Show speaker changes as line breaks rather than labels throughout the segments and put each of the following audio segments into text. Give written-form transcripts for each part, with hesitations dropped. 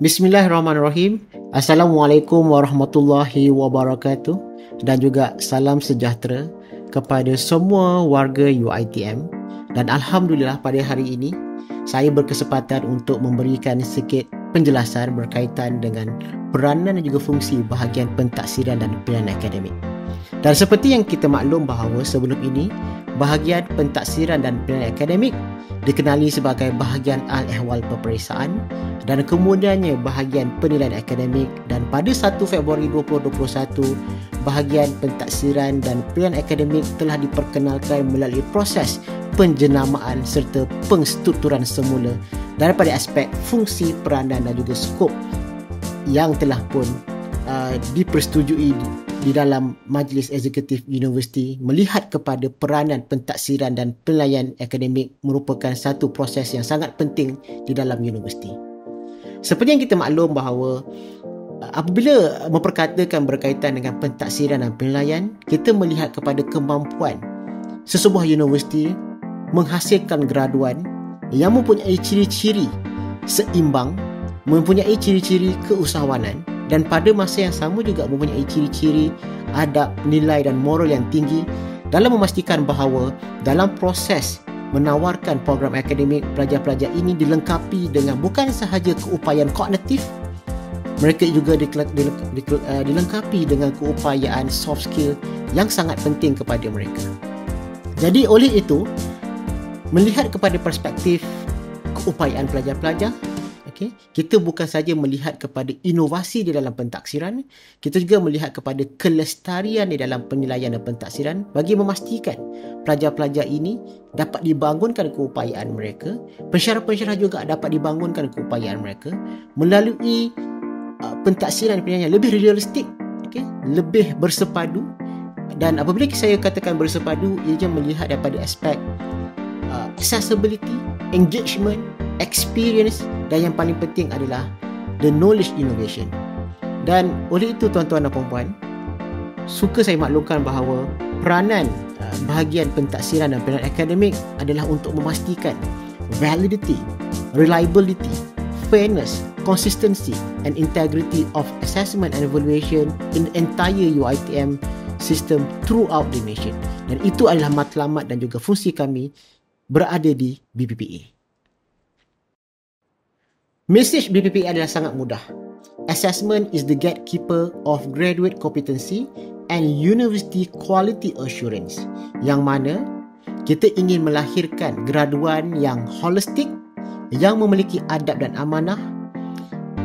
Bismillahirrahmanirrahim. Assalamualaikum warahmatullahi wabarakatuh dan juga salam sejahtera kepada semua warga UiTM. Dan Alhamdulillah pada hari ini saya berkesempatan untuk memberikan sikit penjelasan berkaitan dengan peranan dan juga fungsi bahagian pentaksiran dan pilihan akademik. Dan seperti yang kita maklum bahawa sebelum ini, bahagian pentaksiran dan pilihan akademik dikenali sebagai bahagian al-ehwal peperiksaan dan kemudiannya bahagian penilaian akademik, dan pada 1 Februari 2021 bahagian pentaksiran dan pilihan akademik telah diperkenalkan melalui proses penjenamaan serta pengstrukturan semula daripada aspek fungsi, peranan dan juga skop yang telah pun dipersetujui di dalam Majlis Eksekutif Universiti melihat kepada peranan pentaksiran dan penilaian akademik merupakan satu proses yang sangat penting di dalam universiti. Seperti yang kita maklum bahawa apabila memperkatakan berkaitan dengan pentaksiran dan penilaian, kita melihat kepada kemampuan sesebuah universiti menghasilkan graduan yang mempunyai ciri-ciri seimbang, mempunyai ciri-ciri keusahawanan dan pada masa yang sama juga mempunyai ciri-ciri adab, nilai dan moral yang tinggi dalam memastikan bahawa dalam proses menawarkan program akademik, pelajar-pelajar ini dilengkapi dengan bukan sahaja keupayaan kognitif, mereka juga dilengkapi dengan keupayaan soft skill yang sangat penting kepada mereka. Jadi oleh itu, melihat kepada perspektif keupayaan pelajar-pelajar, kita bukan saja melihat kepada inovasi di dalam pentaksiran, kita juga melihat kepada kelestarian di dalam penilaian dan pentaksiran bagi memastikan pelajar-pelajar ini dapat dibangunkan keupayaan mereka, pensyarah-pensyarah juga dapat dibangunkan keupayaan mereka melalui pentaksiran dan penilaian yang lebih realistik, lebih bersepadu. Dan apabila saya katakan bersepadu, ia melihat daripada aspek accessibility, engagement, experience dan yang paling penting adalah the knowledge innovation. Dan oleh itu tuan-tuan dan puan-puan, suka saya maklumkan bahawa peranan bahagian pentaksiran dan penilaian akademik adalah untuk memastikan validity, reliability, fairness, consistency and integrity of assessment and evaluation in the entire UiTM system throughout the nation. Dan itu adalah matlamat dan juga fungsi kami berada di BPPA. Mesej BPPA adalah sangat mudah. Assessment is the gatekeeper of graduate competency and university quality assurance, yang mana kita ingin melahirkan graduan yang holistik, yang memiliki adab dan amanah.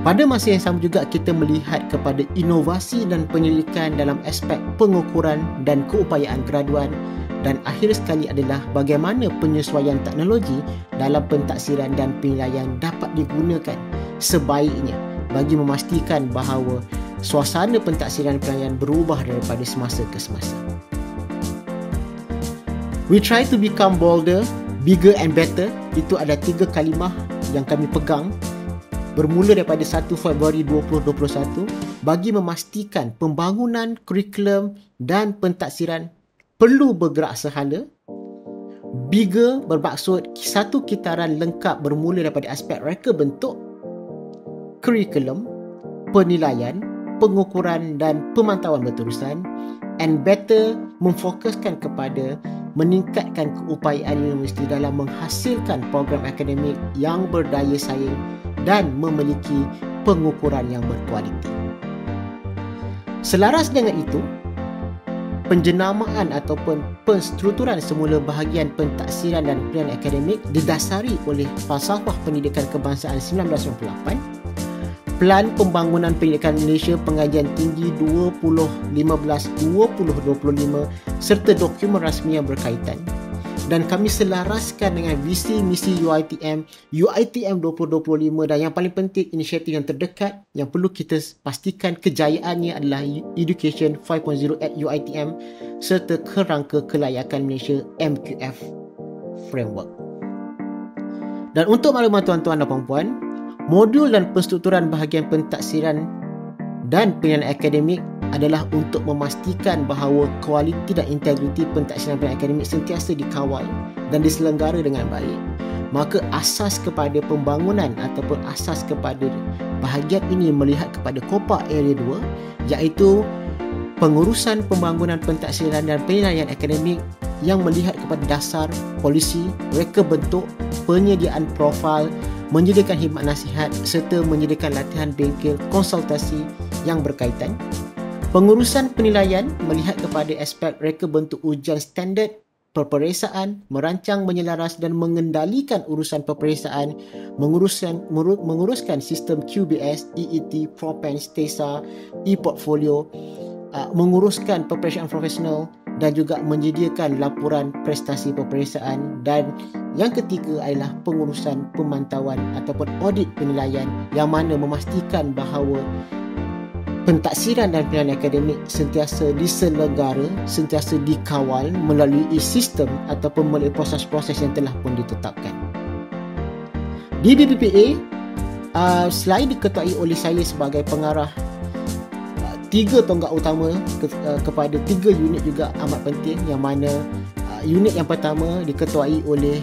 Pada masa yang sama juga kita melihat kepada inovasi dan penyelidikan dalam aspek pengukuran dan keupayaan graduan. Dan akhir sekali adalah bagaimana penyesuaian teknologi dalam pentaksiran dan penilaian dapat digunakan sebaiknya bagi memastikan bahawa suasana pentaksiran dan penilaian berubah daripada semasa ke semasa. We try to become bolder, bigger and better. Itu ada 3 kalimah yang kami pegang bermula daripada 1 Februari 2021 bagi memastikan pembangunan kurikulum dan pentaksiran perlu bergerak sehala. Bigger bermaksud satu kitaran lengkap bermula daripada aspek reka bentuk, kurikulum, penilaian, pengukuran dan pemantauan berterusan. And better memfokuskan kepada meningkatkan keupayaan universiti dalam menghasilkan program akademik yang berdaya saing dan memiliki pengukuran yang berkualiti. Selaras dengan itu, penjenamaan ataupun penstrukturan semula bahagian pentaksiran dan penilaian akademik didasari oleh Falsafah Pendidikan Kebangsaan 1998, Pelan Pembangunan Pendidikan Malaysia Pengajian Tinggi 2015-2025 serta dokumen rasmi yang berkaitan. Dan kami selaraskan dengan visi misi UiTM 2025, dan yang paling penting inisiatif yang terdekat yang perlu kita pastikan kejayaannya adalah Education 5.0 at UiTM serta kerangka kelayakan Malaysia MQF Framework. Dan untuk maklumat tuan-tuan dan puan-puan, modul dan penstrukturan bahagian pentaksiran dan penilaian akademik adalah untuk memastikan bahawa kualiti dan integriti pentaksiran pilihan akademik sentiasa dikawal dan diselenggara dengan baik. Maka asas kepada pembangunan ataupun asas kepada bahagian ini melihat kepada Kopak Area 2, iaitu pengurusan pembangunan pentaksiran dan penilaian akademik yang melihat kepada dasar, polisi, reka bentuk, penyediaan profil, menyediakan khidmat nasihat serta menyediakan latihan bengkel konsultasi yang berkaitan. Pengurusan penilaian melihat kepada aspek reka bentuk ujian standard, peperiksaan, merancang, menyelaras dan mengendalikan urusan peperiksaan, menguruskan sistem QBS, EET, Propens, TESA, e-portfolio, menguruskan peperiksaan profesional dan juga menyediakan laporan prestasi peperiksaan, dan yang ketiga adalah pengurusan pemantauan ataupun audit penilaian yang mana memastikan bahawa pentaksiran dan penilaian akademik sentiasa diselenggara, sentiasa dikawal melalui sistem ataupun melalui proses-proses yang telah pun ditetapkan. Di BPPA, selain diketuai oleh saya sebagai pengarah, tiga tonggak utama kepada tiga unit juga amat penting, yang mana unit yang pertama diketuai oleh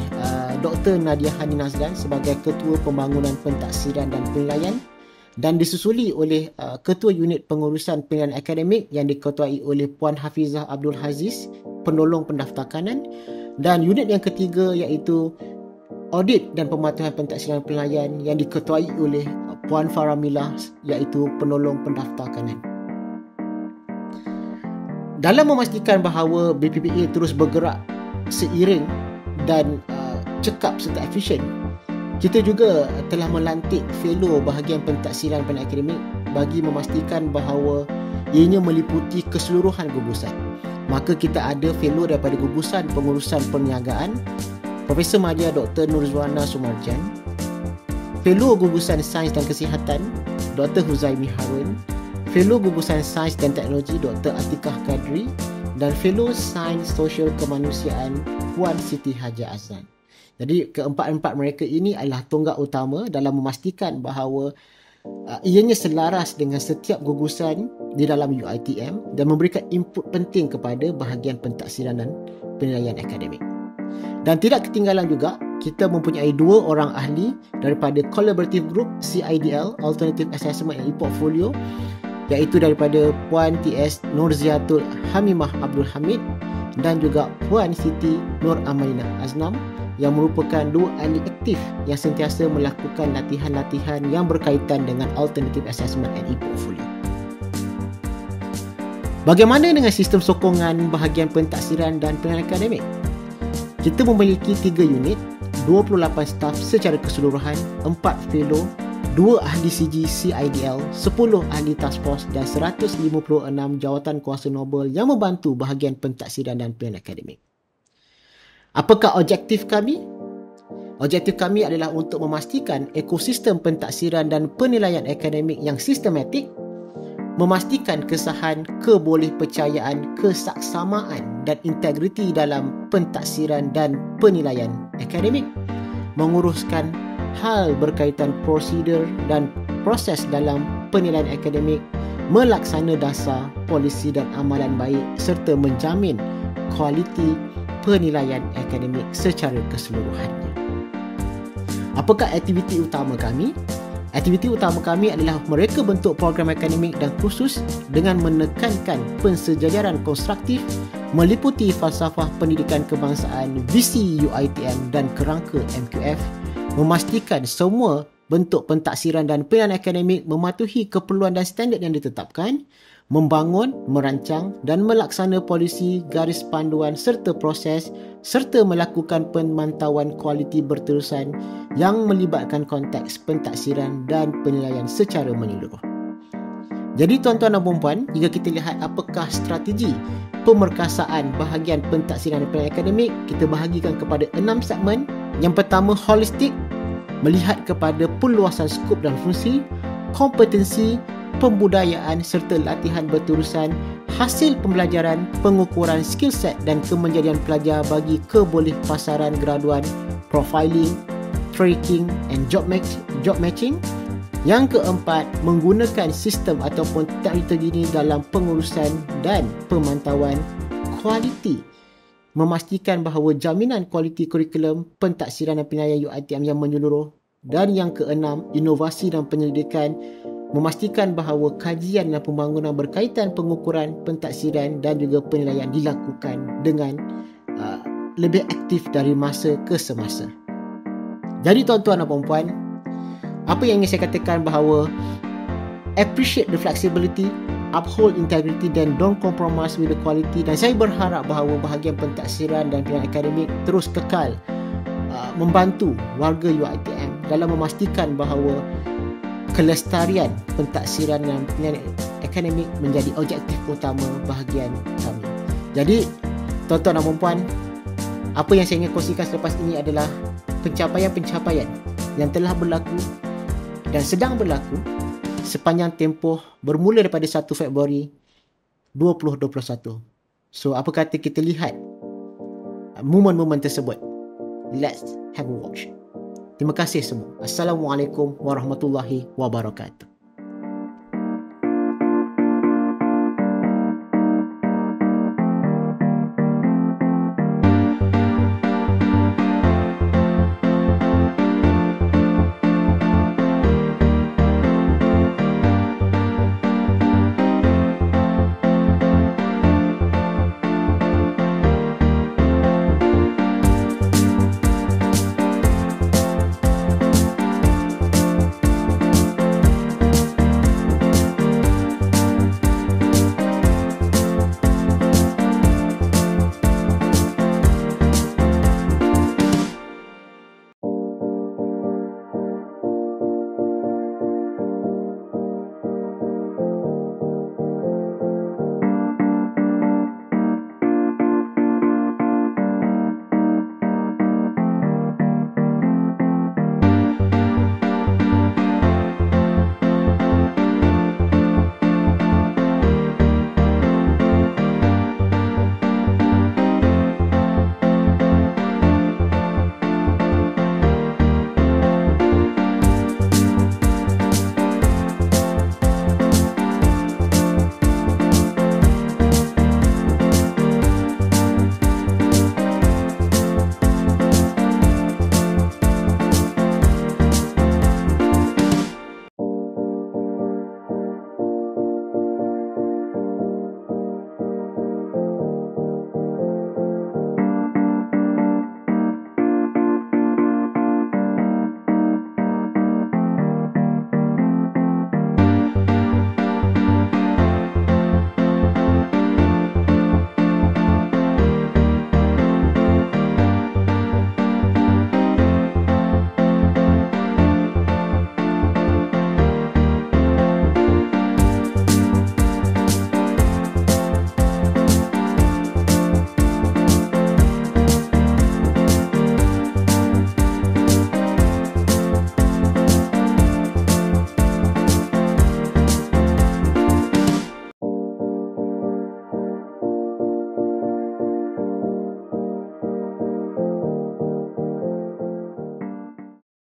Dr. Nadia Hani Nazlan sebagai Ketua Pembangunan Pentaksiran dan Penilaian, dan disusuli oleh Ketua Unit Pengurusan Penilaian Akademik yang diketuai oleh Puan Hafizah Abdul Aziz, Penolong Pendaftar Kanan, dan unit yang ketiga iaitu Audit dan Pematuhan Pentaksiran Penilaian yang diketuai oleh Puan Faramilah iaitu Penolong Pendaftar Kanan. Dalam memastikan bahawa BPPA terus bergerak seiring dan cekap serta efisien, kita juga telah melantik fellow bahagian pentaksiran penilaian akademik bagi memastikan bahawa ianya meliputi keseluruhan gugusan. Maka kita ada fellow daripada gugusan pengurusan perniagaan, Profesor Madya Dr. Nurzwana Sumarjan, fellow gugusan sains dan kesihatan, Dr. Huzaimi Harun, fellow gugusan sains dan teknologi Dr. Atikah Kadri, dan fellow sains sosial kemanusiaan Puan Siti Haja Azlan. Jadi keempat-empat mereka ini adalah tonggak utama dalam memastikan bahawa ianya selaras dengan setiap gugusan di dalam UiTM dan memberikan input penting kepada bahagian pentaksiran dan penilaian akademik. Dan tidak ketinggalan juga, kita mempunyai dua orang ahli daripada Collaborative Group CIDL, Alternative Assessment and E-Portfolio, iaitu daripada Puan TS Nurziatul Hamimah Abdul Hamid dan juga Puan Siti Nur Amalina Aznam, yang merupakan dua ahli aktif yang sentiasa melakukan latihan-latihan yang berkaitan dengan Alternative Assessment and E-Portfolio. Bagaimana dengan sistem sokongan bahagian pentaksiran dan penilaian akademik? Kita memiliki 3 unit, 28 staf secara keseluruhan, 4 fellow, 2 ahli CG CIDL, 10 ahli task force dan 156 jawatan kuasa Nobel yang membantu bahagian pentaksiran dan penilaian akademik. Apakah objektif kami? Objektif kami adalah untuk memastikan ekosistem pentaksiran dan penilaian akademik yang sistematik, memastikan kesahan, kebolehpercayaan, kesaksamaan dan integriti dalam pentaksiran dan penilaian akademik, menguruskan hal berkaitan prosedur dan proses dalam penilaian akademik, melaksana dasar, polisi dan amalan baik serta menjamin kualiti penilaian akademik secara keseluruhannya. Apakah aktiviti utama kami? Aktiviti utama kami adalah mereka bentuk program akademik dan kursus dengan menekankan pensejajaran konstruktif meliputi falsafah pendidikan kebangsaan, visi UiTM dan kerangka MQF, memastikan semua bentuk pentaksiran dan penilaian akademik mematuhi keperluan dan standard yang ditetapkan, membangun, merancang dan melaksana polisi, garis panduan serta proses serta melakukan pemantauan kualiti berterusan yang melibatkan konteks pentaksiran dan penilaian secara menyeluruh. Jadi tuan-tuan dan puan-puan, jika kita lihat apakah strategi pemerkasaan bahagian pentaksiran dan penilaian akademik, kita bahagikan kepada 6 segmen. Yang pertama, holistik, melihat kepada perluasan skop dan fungsi, kompetensi, pembudayaan serta latihan berterusan, hasil pembelajaran, pengukuran skill set dan kemenjadian pelajar bagi kebolehpasaran graduan, profiling, tracking and job matching, Yang keempat, menggunakan sistem ataupun teknologi terkini dalam pengurusan dan pemantauan kualiti. Memastikan bahawa jaminan kualiti kurikulum, pentaksiran dan penilaian UiTM yang menyeluruh. Dan yang keenam, inovasi dan penyelidikan. Memastikan bahawa kajian dan pembangunan berkaitan pengukuran, pentaksiran dan juga penilaian dilakukan dengan lebih aktif dari masa ke semasa. Jadi tuan-tuan dan puan-puan, apa yang ingin saya katakan bahawa appreciate the flexibility, uphold integrity dan don't compromise with the quality. Dan saya berharap bahawa bahagian pentaksiran dan penilaian akademik terus kekal membantu warga UiTM dalam memastikan bahawa kelestarian pentaksiran dan penilaian akademik menjadi objektif utama bahagian kami. Jadi tuan-tuan dan puan-puan, apa yang saya ingin kongsikan selepas ini adalah pencapaian-pencapaian yang telah berlaku dan sedang berlaku sepanjang tempoh bermula daripada 1 Februari 2021. So, apa kata kita lihat momen-momen tersebut? Let's have a watch. Terima kasih semua. Assalamualaikum warahmatullahi wabarakatuh.